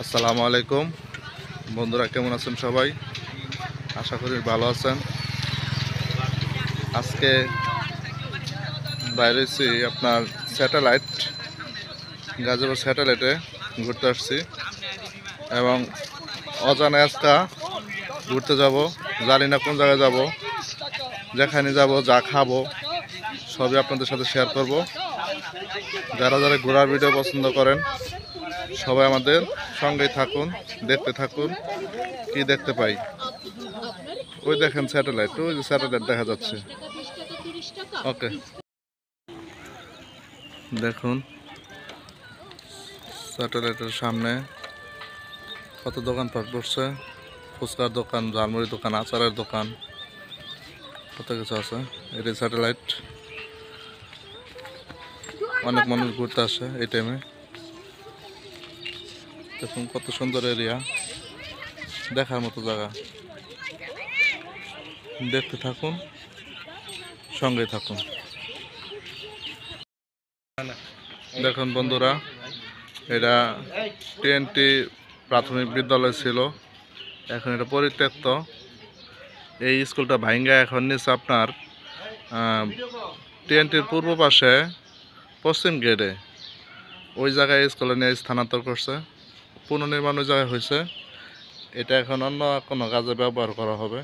আসসালামু আলাইকুম বন্ধুরা, কেমন আছেন সবাই? আশা করি ভালো আছেন। আজকে বাইরেছি আপনার স্যাটেলাইট গাজীপুর স্যাটেলাইটে ঘুরতে আসছি এবং অজানা আজকা ঘুরতে যাব। জানি না কোন জায়গায় যাব, যেখানে যাব, যা খাবো সবই আপনাদের সাথে শেয়ার করব। যারা যারা ঘোরার ভিডিও পছন্দ করেন সবাই আমাদের সঙ্গেই থাকুন, দেখতে থাকুন কি দেখতে পাই। ওই দেখেন স্যাটেলাইট, ওই যে স্যাটেলাইট দেখা যাচ্ছে। ওকে, দেখুন স্যাটেলাইটের সামনে কত দোকানপাট বসছে। ফুচকার দোকান, ঝালমুড়ির দোকান, আচারের দোকান, কত কিছু আছে। এটি স্যাটেলাইট, অনেক মানুষ ঘুরতে আসে এই টাইমে। দেখুন কত সুন্দর এরিয়া, দেখার মতো জায়গা। দেখতে থাকুন, সঙ্গে থাকুন। দেখুন বন্ধুরা, এটা টিএনটি প্রাথমিক বিদ্যালয় ছিল, এখন এটা পরিত্যক্ত। এই স্কুলটা ভাঙ্গা এখন নিচ্ছে আপনার টিএনটির পূর্ব পাশে পশ্চিম গেটে ওই জায়গায় স্কুলে নিয়ে স্থানান্তর করছে। পুনর্নির্মাণ ওই জায়গায় হয়েছে। এটা এখন অন্য কোনো কাজে ব্যবহার করা হবে।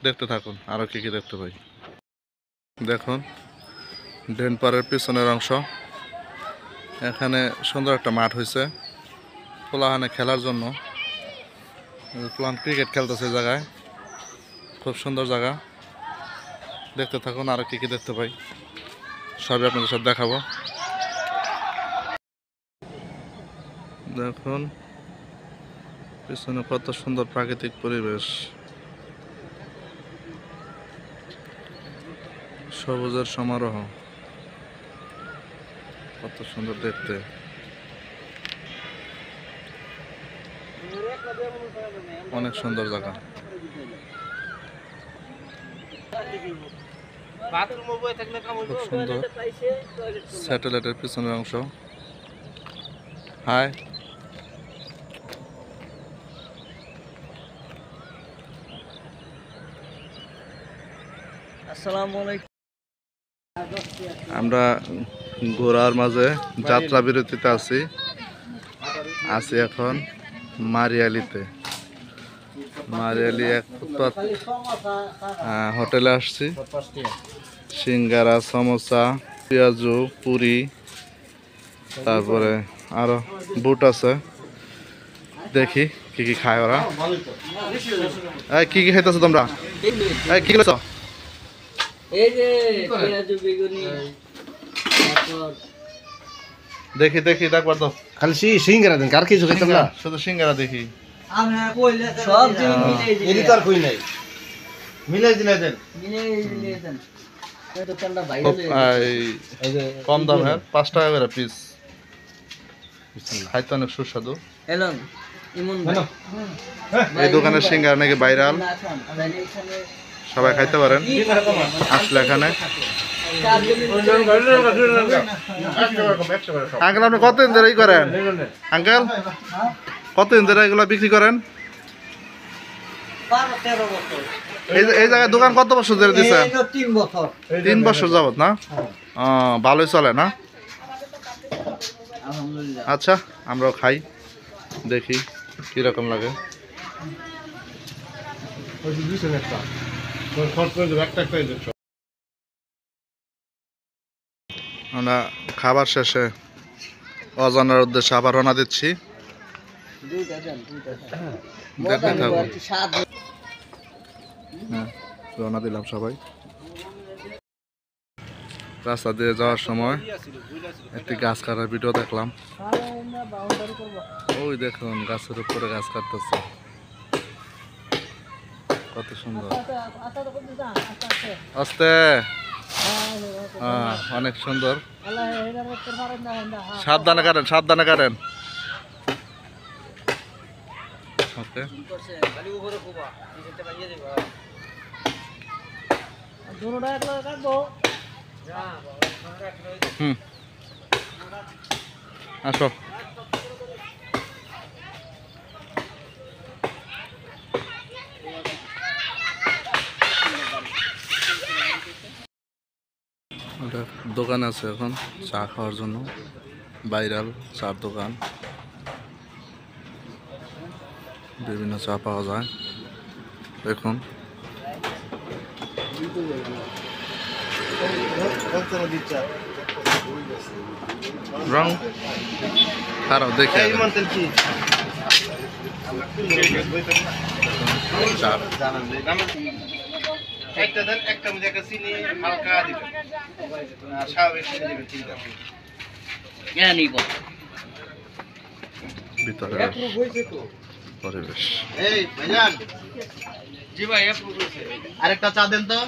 দেখতে থাকুন আরও কী কী দেখতে পাই। দেখুন ডেনপারের পিছনের অংশ, এখানে সুন্দর একটা মাঠ হয়েছে পোলাহানে খেলার জন্য। পোলাহান ক্রিকেট খেলতেছে জায়গায়, খুব সুন্দর জায়গা। দেখতে থাকুন আরও কী কী দেখতে পাই, সবই আপনাদের সাথে দেখাবো। দেখুন পিছনে কত সুন্দর প্রাকৃতিক পরিবেশ, সবুজের সমারোহ, কত সুন্দর দেখতে। অনেক সুন্দর জায়গা। খুব সুন্দর স্যাটেলাইটের পিছনের অংশ। হাই, আসসালামু আলাইকুম। আমরা ঘোরার মাঝে যাত্রা বিরতিতে আছি এখন মারিয়ালিতে। মারিয়ালি এক ফুটপাত হোটেলে আসছি। সিঙ্গারা, সমোসা, পেঁয়াজু, পুরি, তারপরে আরো বুট আছে। দেখি কি কি খায় ওরা। কি কি খাইতেছো তোমরা? কি খাইছো? এই যে পেঁয়াজু, বেগুনি, দেখি দেখি দেখবার তো খালি সিঙ্গারা দেন, কার কিছু খাইতাম না। শুধু সিঙ্গারা দেখি। সব জিনিস এদিকে তো আর কই নাই, মিলাই দিলাই দেন। মিলিয়ে দেন। তো তেলটা বাইরে খুব, এই যে কম দামের 5 টাকা করে পিস। খাইতে অনেক সুস্বাদু। এলন ইমন ভাই। এই দোকানের সিঙ্গারা নাকি ভাইরাল, সবাই খাইতে পারেন আসলে এখানে। আঙ্কেল আপনি কতদিন ধরে করেন? আঙ্কেল কতদিন ধরে এগুলো বিক্রি করেন? 12-13 বছর। এই জায়গায় দোকান কত বছর ধরে দিচ্ছেন? 3 বছর। 3 বছর যাবত না? ভালোই চলে না? আলহামদুলিল্লাহ। আচ্ছা, আমরাও খাই, দেখি কিরকম লাগে। ওই যে দিছেন একটা, খরচ করে দেব, একটা একটা দিচ্ছ। আমরা খাবার শেষে অজানার উদ্দেশ্যে আবার রওনা দিচ্ছি। দুইটা দেন। দেখতে থাকুন। স্বাদ। হ্যাঁ, রওনা দিলাম সবাই। রাস্তা দিয়ে যাওয়ার সময় একটি গাছ কাটার ভিডিও দেখলাম। ওই দেখুন গাছের উপরে গাছ কাটতেছে, কত সুন্দর। আস্তে, অনেক সুন্দর। সাবধানে কাটেন, সাবধানে কাটেন। ওকে, আসো। দোকান আছে এখন চা খাওয়ার জন্য, ভাইরাল চার দোকান, বিভিন্ন চা পাওয়া যায়। দেখুন রং খারাপ দেখে চা একটা দেন, একটা মধ্যে একটা চিনি হালকা দিবেন আর স্বাভাবিক চিনি দিবেন, ঠিক আছে? ভিতরে পরিবেশ। এই ভাইজান, জি ভাই অ্যাপ্রুভ হয়েছে। আরেকটা চা দেন তো।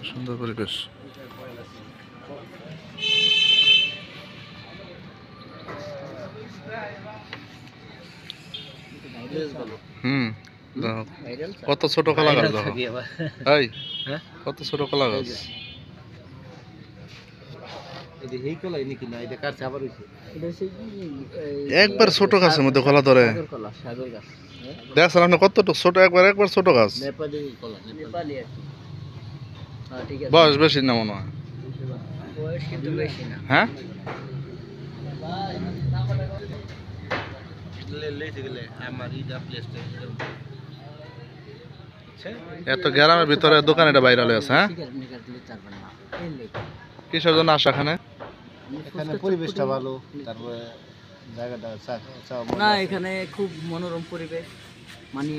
সুন্দর পরিবেশ। দাও। কত ছোট কলা গাছ দেখো। এই কত ছোট কলা গাছ। একবার ছোট গাছের মধ্যে কলা ধরে দেখছেন আপনি কতটুকু ছোট, একবার ছোট গাছ। বয়স বেশি না মনে হয়। হ্যাঁ এত গ্রামের ভিতরে দোকান এটা বাইরে আছে। হ্যাঁ কিসের জন্য আসা এখানে? এখানে পরিবেশটা ভালো, তারপরে জায়গাটা না এখানে খুব মনোরম পরিবেশ, মানে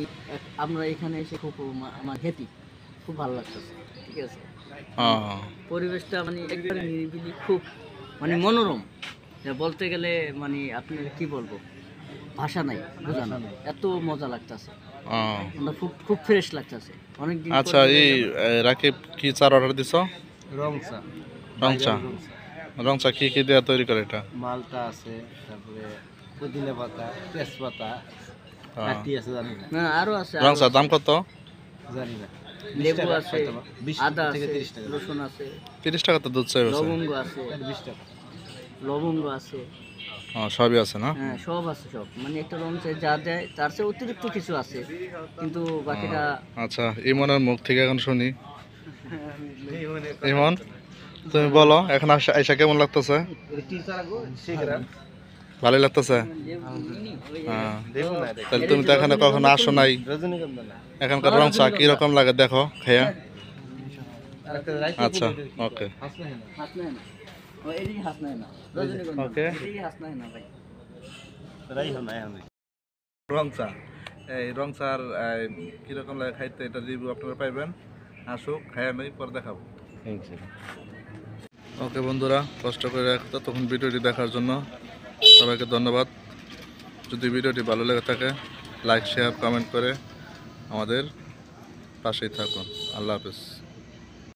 আমরা এখানে এসে খুব আমার হ্যাপি, খুব ভালো লাগতেছে। ঠিক আছে, পরিবেশটা মানে একবারে নিরিবিলি, খুব মানে মনোরম। যা বলতে গেলে মানে আপনার কি বলবো, ভাষা নাই বোঝানো, এত মজা লাগতেছে। আমরা খুব খুব ফ্রেশ লাগতেছে অনেকদিন। আচ্ছা এই রাকিব কি চার অর্ডার দিছ? রং চা। রং চা। রং চা কি কি দিয়ে তৈরি করে এটা? মালটা আছে, তারপরে পুদিনা পাতা, তেজপাতা, কাটি আছে, জানি না। না আরো আছে, রং চা দাম কত? জানি না। লেবু আছে, 20 আদা থেকে আছে, 30 টাকা। রসুন আছে, 30 টাকা তো দুধ চাইবে। লবঙ্গ আছে, 20 টাকা। লবঙ্গ আছে, সবই আছে না? হ্যাঁ সব আছে, সব মানে একটা রং চাই যা দেয় তার চেয়ে অতিরিক্ত কিছু আছে, কিন্তু বাকিটা। আচ্ছা ইমনের মুখ থেকে এখন শুনি। ইমন তুমি বলো এখন আইসা কেমন লাগতেছে? ভালোই লাগতেছে। তাহলে তুমি তো এখানে কখনো আসো নাই, এখানকার রং চা কিরকম লাগে দেখো খাইয়া। আচ্ছা ওকে ওকে। রং চা, এই রং চার কিরকম লাগে খাইতে, এটা রিভিউ আপনারা পাইবেন। আসুক খাইয়া নেই, পরে দেখাবো। ওকে বন্ধুরা, কষ্ট করে রাখতো তখন ভিডিওটি দেখার জন্য সবাইকে ধন্যবাদ। যদি ভিডিওটি ভালো লেগে থাকে লাইক শেয়ার কমেন্ট করে আমাদের পাশেই থাকুন। আল্লাহ হাফেজ।